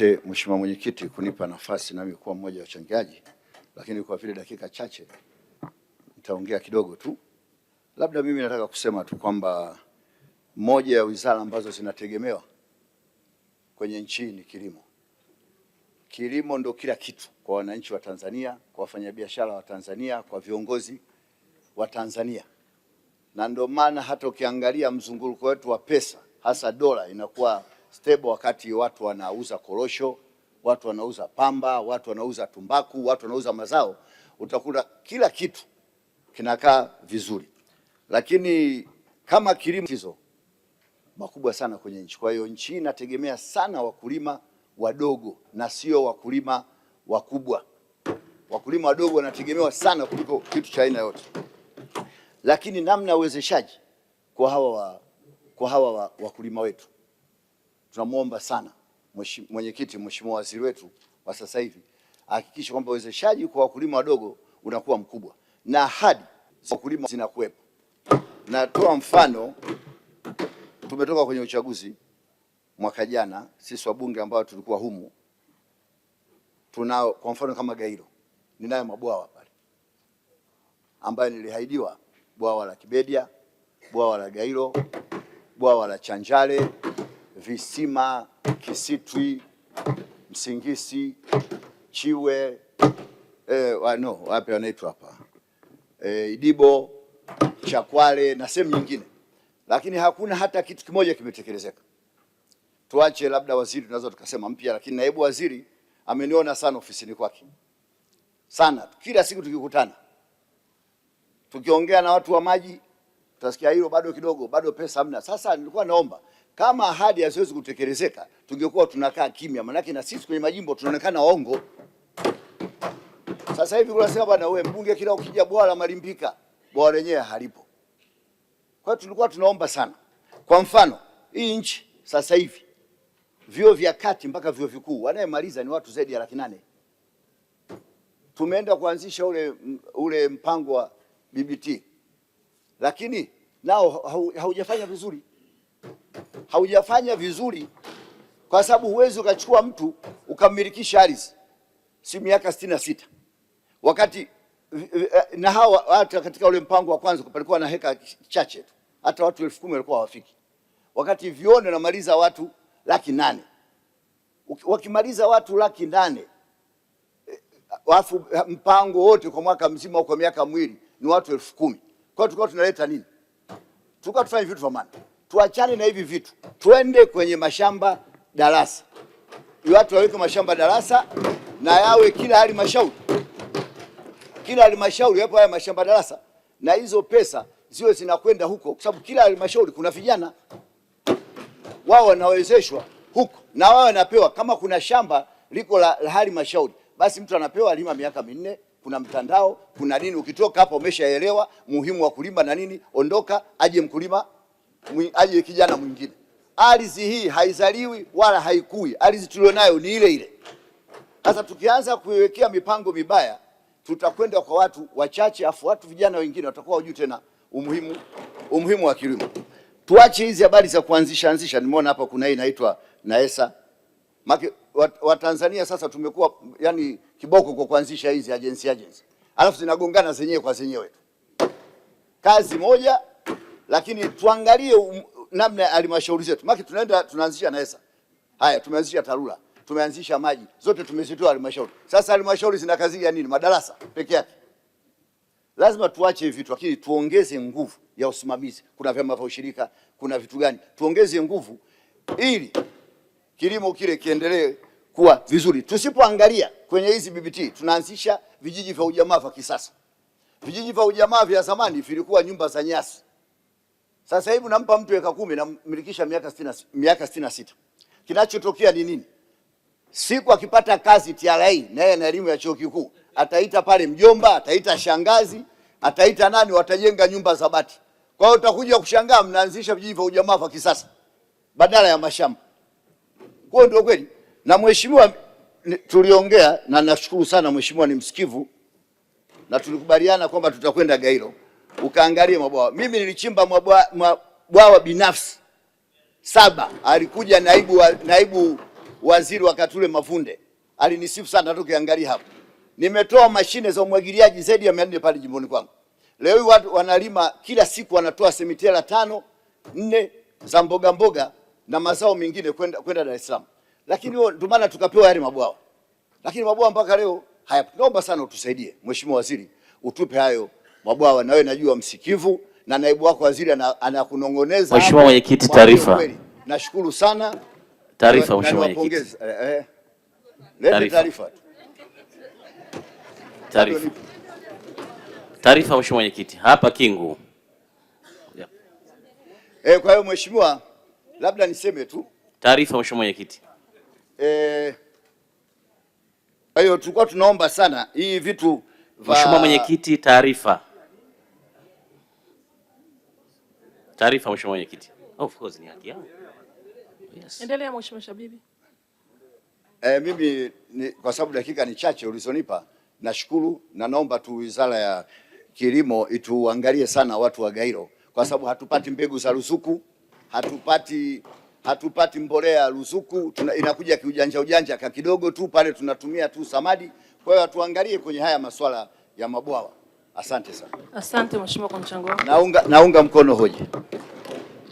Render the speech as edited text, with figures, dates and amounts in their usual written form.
Mheshimiwa Mwenyekiti kunipa nafasi nami kuwa mmoja wa wachangiaji, lakini kwa vile dakika chache nitaongea kidogo tu. Labda mimi nataka kusema tu kwamba moja ya wizara ambazo zinategemewa kwenye nchi ni kilimo. Kilimo ndio kila kitu kwa wananchi wa Tanzania, kwa wafanyabiashara wa Tanzania, kwa viongozi wa Tanzania. Na ndio maana hata ukiangalia mzunguko wetu wa pesa, hasa dola, inakuwa stable wakati watu wanauza korosho, watu wanauza pamba, watu wanauza tumbaku, watu wanauza mazao, utakuta kila kitu kinakaa vizuri. Lakini kama kilimo hizo makubwa sana kwenye nchi. Kwa hiyo nchi inategemea sana wakulima wadogo na sio wakulima wakubwa. Wakulima wadogo wanategemewa sana kuliko kitu cha aina yote. Lakini namna ya uwezeshaji kwa hawa wakulima wetu, tunamuomba sana Mwenyekiti, Mheshimiwa Waziri wetu wa sasa hivi hakikisha kwamba uwezeshaji kwa wakulima wadogo unakuwa mkubwa na ahadi za wakulima zinakuwepo. Natoa mfano, tumetoka kwenye uchaguzi mwaka jana, sisi wabunge ambao tulikuwa humu, tunao kwa mfano kama Gairo, ninayo mabwawa pale ambayo nilihaidiwa: bwawa la Kibedia, bwawa la Gairo, bwawa la Chanjale, visima Kisitwi, Msingisi, Chiwe, wapi wanaitwa hapa, Idibo, Chakwale na sehemu nyingine, lakini hakuna hata kitu kimoja kimetekelezeka. Tuache labda waziri tunaweza tukasema mpya, lakini naibu waziri ameniona sana ofisini kwake sana. Kila siku tukikutana, tukiongea na watu wa maji, tutasikia hilo bado kidogo, bado pesa hamna. Sasa nilikuwa naomba kama ahadi haziwezi kutekelezeka, tungekuwa tunakaa kimya, maana na sisi kwenye majimbo tunaonekana waongo. Sasa hivi unasema bwana wewe mbunge, kila ukija bwawa la Malimpika, bwawa lenyewe halipo. Kwa hiyo tulikuwa tunaomba sana. Kwa mfano, hii nchi sasa hivi vyuo vya kati mpaka vyuo vikuu wanayemaliza ni watu zaidi ya 800,000. Tumeenda kuanzisha ule mpango wa BBT, lakini nao haujafanya vizuri. Haujafanya vizuri kwa sababu huwezi ukachukua mtu ukammilikisha ardhi si miaka 66. Wakati na hawa hata katika ule mpango wa kwanza palikuwa na heka chache tu, hata watu 10,000 walikuwa hawafiki. Wakati vione namaliza watu 800,000. Wakimaliza watu 800,000, alafu mpango wote kwa mwaka mzima au kwa miaka miwili ni watu 10,000. Kwa hiyo tulikuwa tunaleta nini? Tulikuwa tufanye vitu vya maana. Tuachane na hivi vitu, twende kwenye mashamba darasa. Watu waweke mashamba darasa na yawe kila halmashauri yapo haya mashamba darasa, na hizo pesa ziwe zinakwenda huko, kwa sababu kila halmashauri kuna vijana wao wanawezeshwa huko, na wao wanapewa. Kama kuna shamba liko la halmashauri, basi mtu anapewa lima miaka 4, kuna mtandao, kuna nini. Ukitoka hapo umeshaelewa muhimu wa kulima na nini, ondoka, aje mkulima, aje kijana mwingine. Ardhi hii haizaliwi wala haikui, ardhi tulionayo ni ile ile. Sasa tukianza kuiwekea mipango mibaya, tutakwenda kwa watu wachache, afu watu vijana wengine watakuwa hujui tena umuhimu wa kilimo. Tuache hizi habari za kuanzisha. Nimeona hapa kuna hii inaitwa Naesa. Tanzania sasa tumekuwa yani kiboko kwa kuanzisha hizi agency, alafu zinagongana zenyewe kwa zenyewe. Kazi moja, lakini tuangalie namna ya halmashauri zetu. Tunaanzisha Naesa. Haya, tumeanzisha TARURA, tumeanzisha maji, zote tumezitoa halmashauri. Sasa halmashauri zina kazi ya nini? Madarasa peke yake. Lazima tuache hivi vitu, lakini tuongeze nguvu ya usimamizi. Kuna vyama vya ushirika, kuna vitu gani? Tuongeze nguvu ili kilimo kile kiendelee kuwa vizuri. Tusipoangalia kwenye hizi BBT, tunaanzisha vijiji vya ujamaa vya kisasa. Vijiji vya ujamaa vya zamani vilikuwa nyumba za nyasi. Sasa hivi nampa mtu eka 10 na milikisha miaka 66. Kinachotokea ni nini? Siku akipata kazi TRA na yeye na elimu ya chuo kikuu, ataita pale mjomba, ataita shangazi, ataita nani, watajenga nyumba za bati. Kwa hiyo utakuja kushangaa mnaanzisha vijiji vya ujamaa vya kisasa badala ya mashamba. Kwa hiyo ndio kweli. Na mheshimiwa tuliongea, na nashukuru sana mheshimiwa ni msikivu, na tulikubaliana kwamba tutakwenda Gairo ukaangalie mabwawa. Mimi nilichimba mabwawa binafsi 7. Alikuja naibu waziri wakati ule Mavunde alinisifu sana, tukiangalia hapo. Nimetoa mashine za umwagiliaji zaidi ya 400 pale jimboni kwangu. Leo watu wanalima kila siku, wanatoa semitela 5, 4 za mboga mboga na mazao mengine kwenda Dar es Salaam. Lakini ndio maana tukapewa yale mabwawa. Lakini mabwawa mpaka leo hayapo. Naomba sana utusaidie Mheshimiwa Waziri, utupe hayo mabwawa, na wewe najua msikivu na naibu wako waziri anakunongoneza. Mheshimiwa Mwenyekiti, taarifa. Nashukuru sana. Taarifa Mheshimiwa Mwenyekiti. Lete taarifa. Taarifa Mheshimiwa Mwenyekiti. Hapa Kingu. Kwa hiyo Mheshimiwa, labda niseme tu. Taarifa Mheshimiwa Mwenyekiti. Kwa hiyo tulikuwa tunaomba sana hii vitu Mheshimiwa Mwenyekiti, taarifa. Taarifa Mheshimiwa Mwenyekiti. Of course ni haki yangu. Yes. Endelea Mheshimiwa Shabibi. Mimi kwa sababu dakika ni chache ulizonipa, nashukuru na naomba tu Wizara ya Kilimo ituangalie sana watu wa Gairo, kwa sababu hatupati mbegu za ruzuku, hatupati mbolea ruzuku, inakuja kiujanja kidogo tu pale, tunatumia tu samadi. Kwa hiyo atuangalie kwenye haya masuala ya mabwawa. Asante sana. Asante Mheshimiwa kwa mchango wako. Naunga mkono hoja.